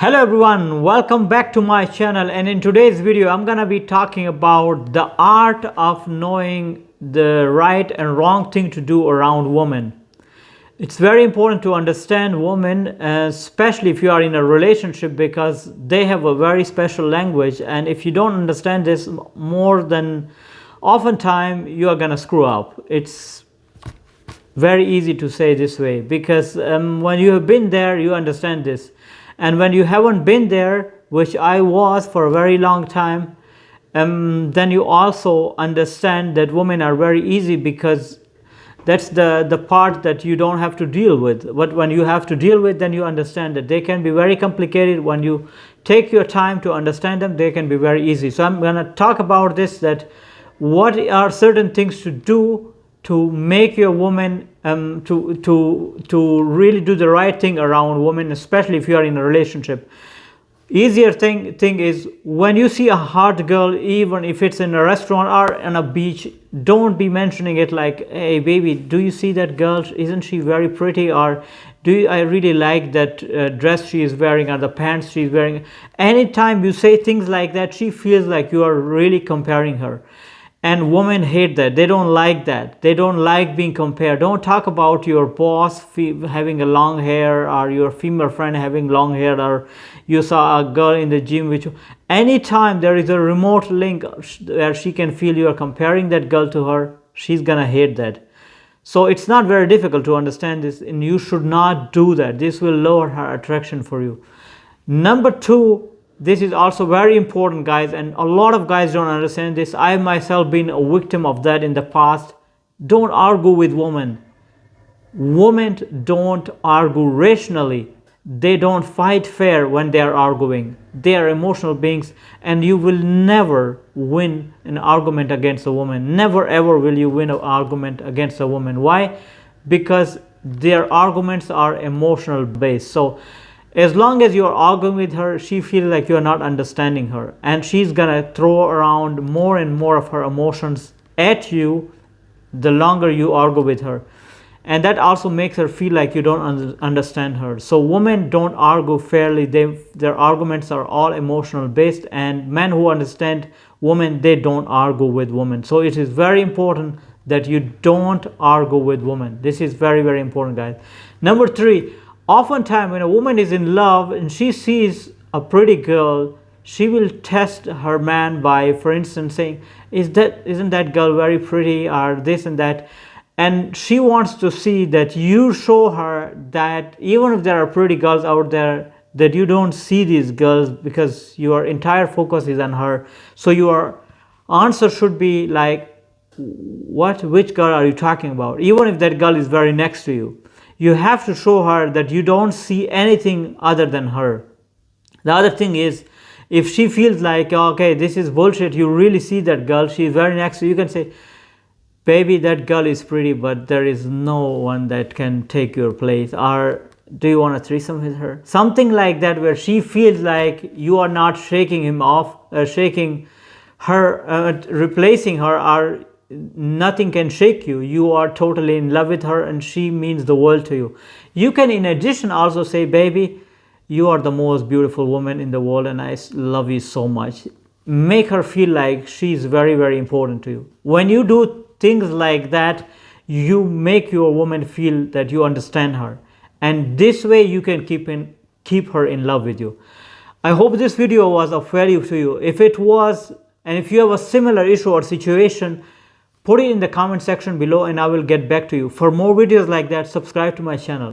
Hello everyone, welcome back to my channel, and in today's video I'm gonna be talking about the art of knowing the right and wrong thing to do around women. It's very important to understand women, especially if you are in a relationship, because they have a very special language, and if you don't understand this more than oftentimes you are gonna screw up. It's very easy to say this way because when you have been there you understand this, and when you haven't been there, which I was for a very long time, then you also understand that women are very easy, because that's the part that you don't have to deal with. But when you have to deal with, then you understand that they can be very complicated. When you take your time to understand them, they can be very easy. So I'm going to talk about this, that what are certain things to do to make your woman to really do the right thing around women, especially if you are in a relationship. Easier thing is, when you see a hot girl, even if it's in a restaurant or on a beach, don't be mentioning it like, hey baby, do you see that girl, isn't she very pretty, or I really like that dress she is wearing, or the pants she's wearing. Anytime you say things like that, she feels like you are really comparing her. And women hate that. They don't like that. They don't like being compared. Don't talk about your boss having a long hair, or your female friend having long hair, or you saw a girl in the gym. Which, anytime there is a remote link where she can feel you are comparing that girl to her, she's gonna hate that. So it's not very difficult to understand this, and you should not do that. This will lower her attraction for you. Number two, this is also very important, guys, and a lot of guys don't understand this. I myself been a victim of that in the past. Don't argue with women. Women don't argue rationally. They don't fight fair when they are arguing. They are emotional beings, and you will never win an argument against a woman. Never ever will you win an argument against a woman. Why? Because their arguments are emotional based. So as long as you're arguing with her, she feels like you're not understanding her, and she's gonna throw around more and more of her emotions at you the longer you argue with her. And that also makes her feel like you don't understand her. So women don't argue fairly. Their arguments are all emotional based, and men who understand women, they don't argue with women. So it is very important that you don't argue with women. This is very, very important, guys. Number three, oftentimes when a woman is in love and she sees a pretty girl, she will test her man by, for instance, saying, isn't that girl very pretty, or this and that. And she wants to see that you show her that even if there are pretty girls out there, that you don't see these girls, because your entire focus is on her. So your answer should be like, which girl are you talking about? Even if that girl is very next to you, you have to show her that you don't see anything other than her. The other thing is, if she feels like, okay, this is bullshit, you really see that girl, she is very next to you, you can say, baby, that girl is pretty, but there is no one that can take your place. Or do you want a threesome with her? Something like that, where she feels like you are not shaking him off, shaking her, replacing her, or nothing can shake you. You are totally in love with her, and she means the world to you. You can, in addition, also say, baby, you are the most beautiful woman in the world, and I love you so much. Make her feel like she's very, very important to you. When you do things like that, you make your woman feel that you understand her, and this way you can keep her in love with you. I hope this video was of value to you. If it was, and if you have a similar issue or situation, put it in the comment section below, and I will get back to you. For more videos like that, subscribe to my channel.